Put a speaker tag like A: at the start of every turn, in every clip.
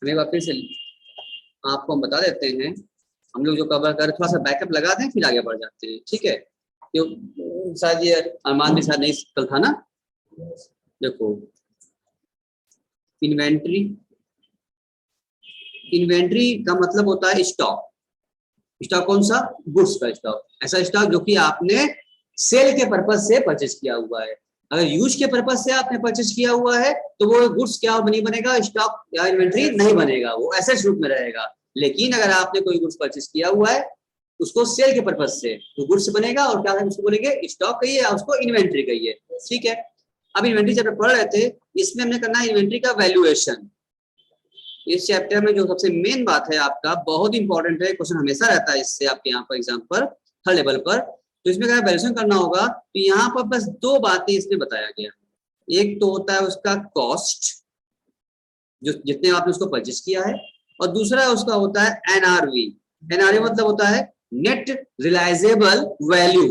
A: हम एक बार फिर से आपको हम बता देते हैं, हम लोग जो कवर कर थोड़ा सा बैकअप लगा दें फिर आगे बढ़ जाते हैं, ठीक है। क्यों शायद ये अरमान भी शायद नहीं कल था ना। देखो इन्वेंट्री, इन्वेंट्री का मतलब होता है स्टॉक। स्टॉक कौन सा? गुड्स का स्टॉक, ऐसा स्टॉक जो कि आपने सेल के पर्पज से परचेज किया हुआ है। अगर यूज के पर्पज से आपने परचेज किया हुआ है तो वो गुड्स क्या नहीं बनेगा, स्टॉक या इन्वेंट्री नहीं बनेगा, वो एसेट्स रूप में रहेगा। लेकिन अगर आपने कोई गुड्स परचेज किया हुआ है उसको सेल के पर्पज से तो गुड्स बनेगा, और क्या है उसको बोलेंगे, स्टॉक कहिए या उसको इन्वेंट्री कहिए, ठीक है। अब इन्वेंट्री चैप्टर पढ़ रहे थे, इसमें हमने करना है इन्वेंट्री का वैल्यूएशन। इस चैप्टर में जो सबसे मेन बात है आपका, बहुत इंपॉर्टेंट है, क्वेश्चन हमेशा रहता है इससे आपके यहाँ पर एग्जाम पर हर लेवल पर। तो इसमें अगर वैल्यूएशन करना होगा तो यहाँ पर बस दो बातें इसमें बताया गया। एक तो होता है उसका कॉस्ट, जो जितने आपने उसको परचेज किया है, और दूसरा उसका होता है एनआरवी। एनआरवी मतलब होता है नेट रिलाइजेबल वैल्यू।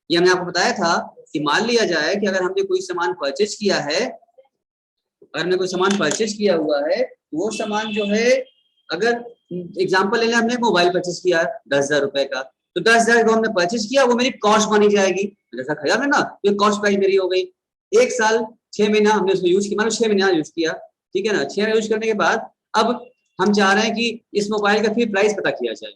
A: ये हमने आपको बताया था कि मान लिया जाए कि अगर हमने कोई सामान परचेज किया है, अगर हमने कोई सामान परचेज किया हुआ है, वो सामान जो है, अगर एग्जांपल ले लें, हमने मोबाइल परचेज किया 10,000 रुपए का, तो 10,000 को हमने परचेज किया, वो मेरी कॉस्ट मानी जाएगी। जैसा ख्याल है ना, ये कॉस्ट प्राइस मेरी हो गई। एक साल 6 महीना हमने उसको यूज किया, मान लो 6 महीना यूज किया, ठीक है ना। 6 महीना यूज करने के बाद अब हम चाह रहे हैं कि इस मोबाइल का फिर प्राइस पता किया जाए।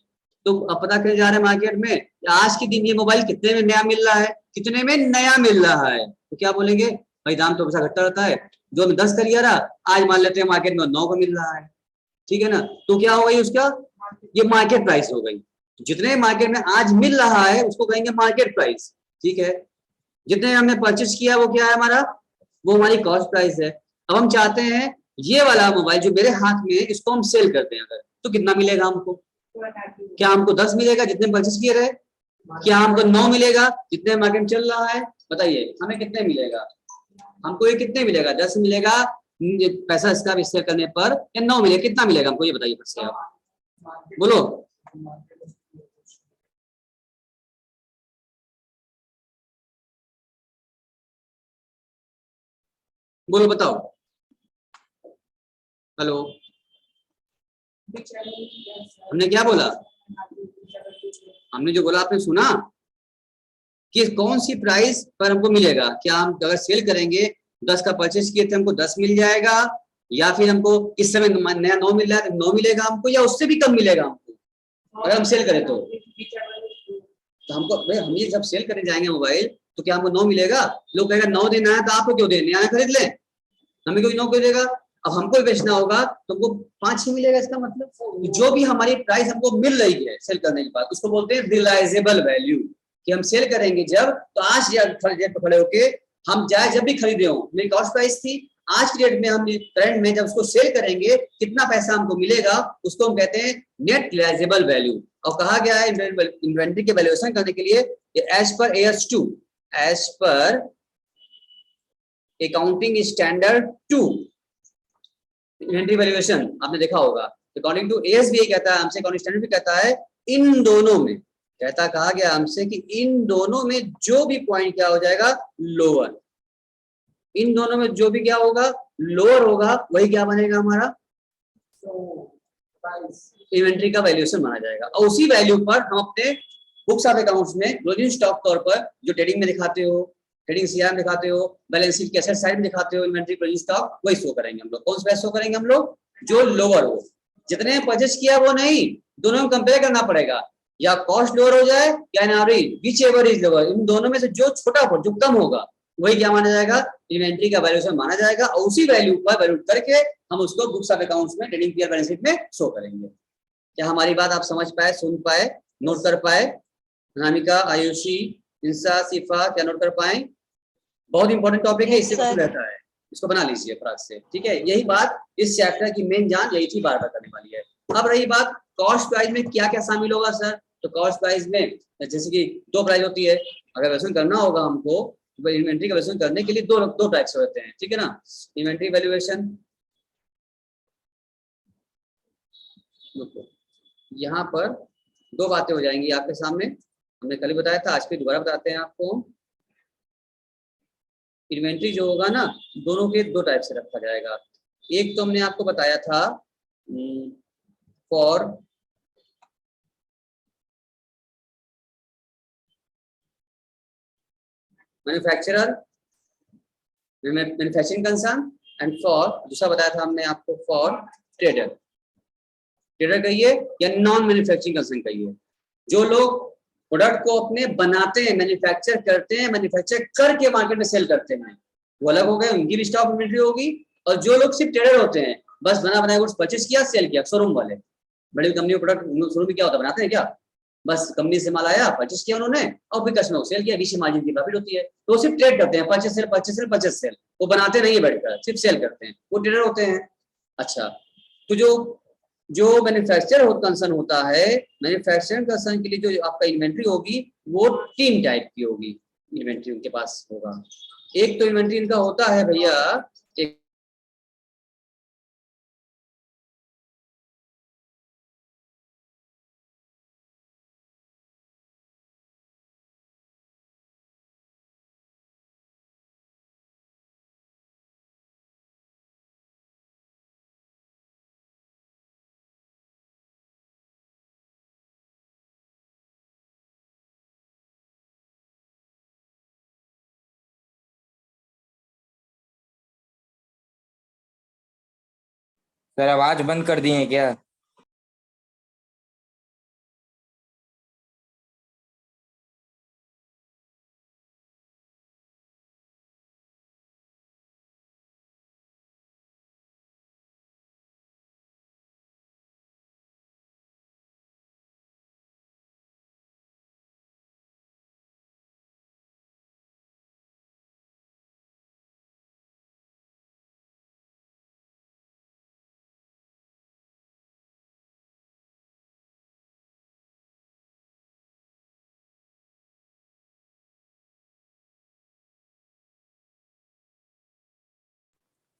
A: तो अब पता करने जा रहे हैं मार्केट में, आज के दिन ये मोबाइल कितने में नया मिल रहा है, कितने में नया मिल रहा है। तो क्या बोलेंगे, भाई दाम तो हमेशा घटता रहता है, जो हमने 10 का लिया रहा आज मान लेते हैं मार्केट में 9 को मिल रहा है, ठीक है ना। तो क्या हो गई उसका, ये मार्केट प्राइस हो गई। जितने मार्केट में आज मिल रहा है उसको कहेंगे मार्केट प्राइस, ठीक है। जितने हमने परचेज किया वो क्या है हमारा, वो हमारी कॉस्ट प्राइस है। अब हम चाहते हैं ये वाला मोबाइल जो मेरे हाथ में है इसको हम सेल करते हैं, अगर तो कितना मिलेगा हमको, क्या हमको 10 मिलेगा जितने परचेज किए रहे, क्या हमको 9 मिलेगा जितने मार्केट में चल रहा है, बताइए हमें कितने मिलेगा, हमको ये कितने मिलेगा, 10 मिलेगा पैसा इसका सेल करने पर, या 9 मिलेगा, कितना मिलेगा हमको ये बताइए फिर से आप बोलो। बोलो बताओ, हेलो, हमने क्या बोला, हमने जो बोला आपने सुना कि कौन सी प्राइस पर हमको मिलेगा, क्या हम अगर सेल करेंगे 10 का परचेज किए थे हमको 10 मिल जाएगा, या फिर हमको इस समय नया 9 मिल रहा है 9 मिलेगा हमको, या उससे भी कम मिलेगा हमको अगर हम सेल करें तो हमको, भाई हम ये जब सेल करने जाएंगे मोबाइल तो क्या हमको 9 मिलेगा, लोग कहेगा 9 देना है तो आपको क्यों दें, नया खरीद लें, हमें कोई 9 क्यों देगा। अब हमको बेचना होगा तो हमको 5-6 मिलेगा। इसका मतलब जो भी हमारी प्राइस हमको मिल रही है सेल करने के बाद उसको बोलते हैं रियलाइजेबल वैल्यू, कि हम सेल करेंगे जब, तो आज डेट पर खड़े होके हम चाहे जब भी खरीदे हो, मेरी कॉस्ट प्राइस थी, आज की डेट में हम करंट में जब उसको सेल करेंगे कितना पैसा हमको मिलेगा, उसको हम कहते हैं नेट रियलाइजेबल वैल्यू। और कहा गया है इन्वेंट्री के वैल्यूएशन करने के लिए as per AS2, as per accounting standard 2 inventory valuation आपने देखा होगा, अकॉर्डिंग टू एएस भी कहता है हमसे, अकाउंटिंग स्टैंडर्ड भी कहता है, इन दोनों में कहता, कहा गया हमसे कि इन दोनों में जो भी पॉइंट क्या हो जाएगा, लोअर, इन दोनों में जो भी क्या होगा, लोअर होगा, वही क्या बनेगा हमारा, इन्वेंट्री का वैल्यूएशन माना जाएगा। और उसी वैल्यू पर हम अपने बुक्स ऑफ अकाउंट्स में क्लोजिंग स्टॉक तौर पर जो ट्रेडिंग में दिखाते हो, ट्रेडिंग सीआर में दिखाते हो, बैलेंस शीट के एसेट साइड में दिखाते हो इन्वेंट्री क्लोजिंग स्टॉक, वही शो करेंगे हम लोग। कौन सा शो करेंगे हम लोग, जो लोअर हो, जितने परचेज किया वो नहीं, दोनों में कंपेयर करना पड़ेगा, या कॉस्ट लोअर हो जाए या NRV, whichever is lower, इन दोनों में से जो छोटा हो, जो कम होगा, वही क्या माना जाएगा, इन्वेंट्री का वैल्यूएशन माना जाएगा। और उसी वैल्यू पर वैल्यू करके हम उसको बुक्स ऑफ अकाउंट्स में ट्रेडिंग पीआर बैलेंस शीट में शो करेंगे। क्या हमारी बात आप समझ पाए, सुन पाए, नोट कर पाए, अनामिका, आयुषी, इंसा, सिफा, क्या नोट कर पाए, बहुत इंपॉर्टेंट टॉपिक है, इससे कुछ रहता है, इसको बना लीजिए फटाक से, ठीक है। यही बात इस चैप्टर की मेन जान यही थी, बार बार करने वाली है। अब रही बात कॉस्ट प्राइस में क्या क्या शामिल होगा सर, तो कॉस्ट प्राइस में जैसे कि 2 प्राइस होती है, अगर वैल्यूएशन करना होगा हमको, इन्वेंट्री का वैल्यूएशन करने के लिए दो टाइप्स होते हैं, ठीक है ना। इन्वेंट्री वैल्यूएशन, यहाँ पर 2 बातें हो जाएंगी आपके सामने, हमने कल ही बताया था, आज भी दोबारा बताते हैं आपको। इन्वेंट्री जो होगा ना, दोनों के 2 टाइप से रखा जाएगा। एक तो हमने आपको बताया था for manufacturer, manufacturing concern, and for दूसरा बताया था हमने आपको फॉर ट्रेडर। ट्रेडर कहिए या नॉन मैन्युफैक्चरिंग कंसर्न कहिए, जो लोग प्रोडक्ट को अपने बनाते हैं, मैन्युफैक्चर करते हैं, मैन्युफैक्चर करके मार्केट में सेल करते हैं, वो अलग हो गए, उनकी भी स्टॉक इन्वेंट्री होगी। और जो लोग सिर्फ ट्रेडर होते हैं, बस बना बनाया गुड्स परचेज किया, सेल किया, शोरूम वाले, बड़ी कंपनी प्रोडक्ट शोरूम में क्या होता है, बनाते हैं क्या, बस कंपनी से माल आया, परचेज किया उन्होंने और फिर कस्टमर को सेल किया, बीच में मार्जिन की प्रॉफिट होती है। तो वो सिर्फ ट्रेड करते हैं, purchase sale, purchase sale, purchase sale, वो बनाते नहीं है बैठकर, सिर्फ सेल करते हैं, वो ट्रेडर होते हैं। अच्छा, तो जो जो मैन्युफैक्चर कंसर्न होता है, मैन्युफैक्चरिंग कंसर्न के लिए जो आपका इन्वेंट्री होगी वो 3 टाइप की होगी, इन्वेंट्री उनके पास होगा। एक तो इन्वेंट्री इनका होता है भैया, एक
B: सर आवाज बंद कर दिए हैं क्या?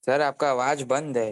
B: सर आपका आवाज बंद है।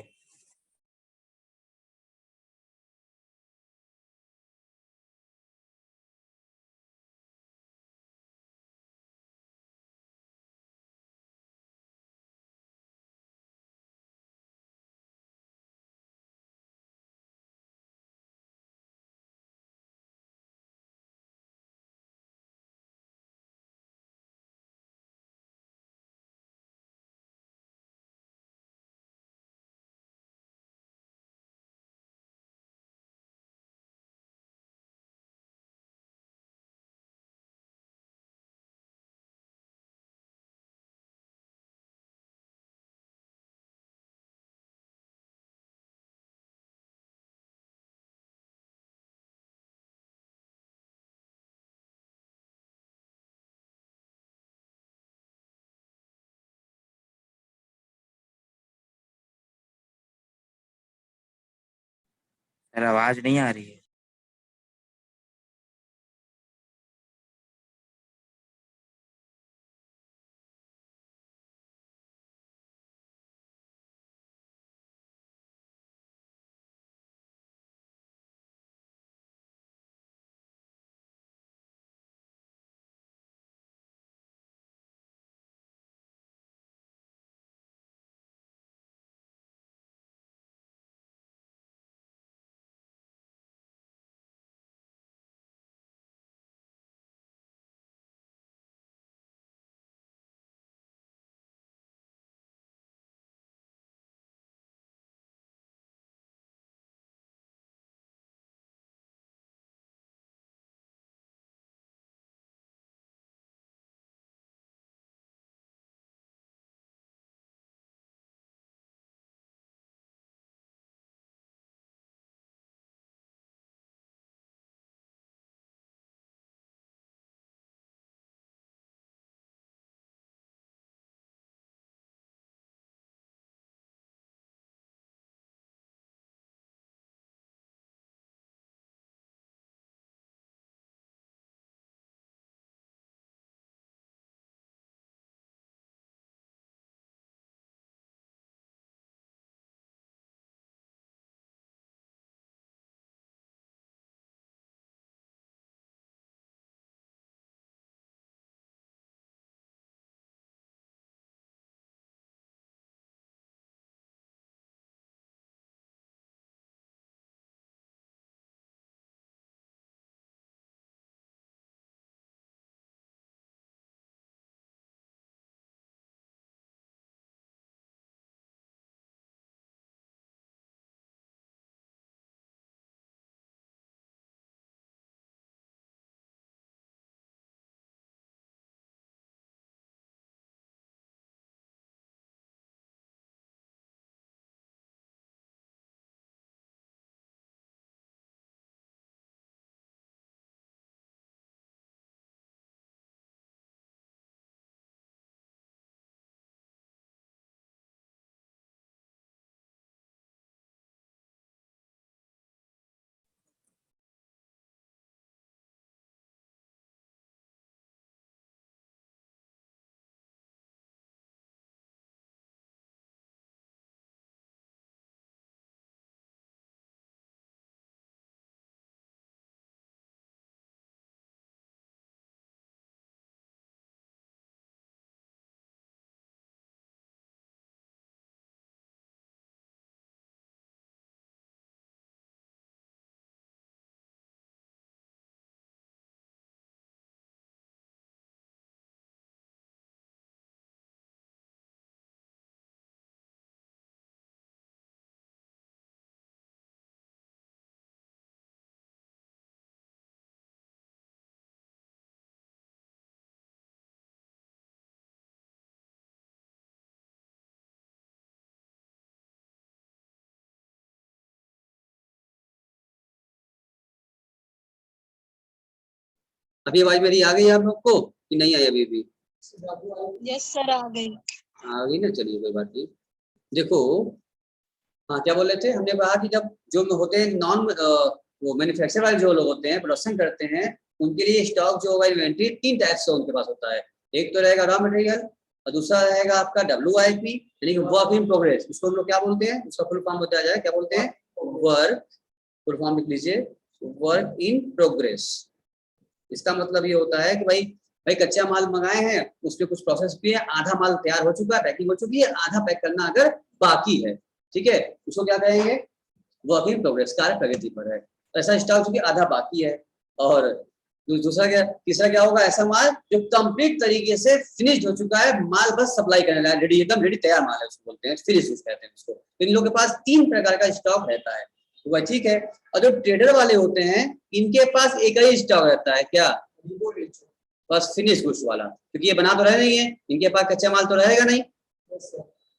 B: सर आवाज नहीं आ रही है।
A: अभी आवाज मेरी आ गई आप लोग को कि नहीं आई अभी भी?
C: यस सर, आ गई।
A: आ गई ना, चलिए कोई बात नहीं। देखो, हाँ क्या बोल रहे थे, हमने कहा कि जब जो होते हैं नॉन वो मैन्युफैक्चर वाले जो लोग होते हैं, प्रोडक्शन करते हैं, उनके लिए स्टॉक जो होगा इन्वेंट्री 3 टाइप से उनके पास होता है। एक तो रहेगा रॉ मटेरियल और दूसरा रहेगा आपका WIP यानी कि वर्क इन प्रोग्रेस। उसको हम लोग क्या बोलते हैं, उसका फुल फॉर्म बताया जाए, क्या बोलते हैं? वर्क, फुल फॉर्म लिख लीजिए, वर्क इन प्रोग्रेस। इसका मतलब ये होता है कि भाई भाई कच्चा माल मंगाए हैं, उसमें कुछ प्रोसेस भी है, आधा माल तैयार हो चुका है, पैकिंग हो चुकी है, आधा पैक करना अगर बाकी है, ठीक है, उसको क्या कहेंगे? वर्क इन प्रोग्रेस, कार्य प्रगति पर है। ऐसा स्टॉक जो कि आधा बाकी है। और दूसरा क्या, तीसरा क्या होगा? ऐसा माल जो कंप्लीट तरीके से फिनिश हो चुका है, माल बस सप्लाई करने लगा, रेडी, एकदम रेडी तैयार माल है, उसको बोलते हैं फिनिश कहते हैं उसको। इन लोगों के पास 3 प्रकार का स्टॉक रहता है, तो वह ठीक है। और जो ट्रेडर वाले होते हैं, इनके पास एक ही स्टॉक रहता है, क्या? बस फिनिश गुड्स वाला, क्योंकि ये बना तो रहे नहीं है, इनके पास कच्चा माल तो रहेगा नहीं।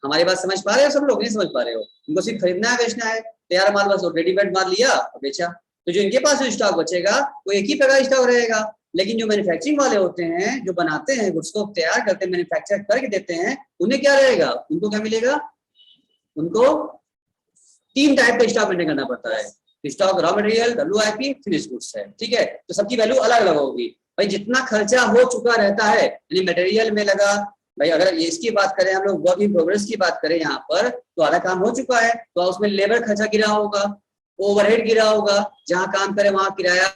A: हमारी बात समझ पा रहे हो सब लोग? नहीं समझ पा रहे हो? इनको सिर्फ खरीदना है, बेचना है, तैयार माल बस रेडीमेड माल लिया और बेचा। तो जो इनके पास जो स्टॉक बचेगा वो एक ही प्रकार स्टॉक रहेगा। लेकिन जो मैन्युफैक्चरिंग वाले होते हैं, जो बनाते हैं गुड्स को, तैयार करते हैं, मैन्युफैक्चर करके देते हैं, उन्हें क्या रहेगा? उनको क्या मिलेगा? उनको 3 टाइप का स्टॉक मेंटेन करना पड़ता है। Stock raw material, WIP, finish goods है, ठीक है। तो सबकी वैल्यू अलग अलग होगी। भाई जितना खर्चा हो चुका रहता है, यानी मटेरियल में लगा, भाई अगर ये इसकी बात करें हम लोग, वर्क इन प्रोग्रेस की बात करें यहाँ पर, तो आधा काम हो चुका है, तो उसमें लेबर खर्चा गिरा होगा, ओवरहेड गिरा होगा, जहाँ काम करे वहां किराया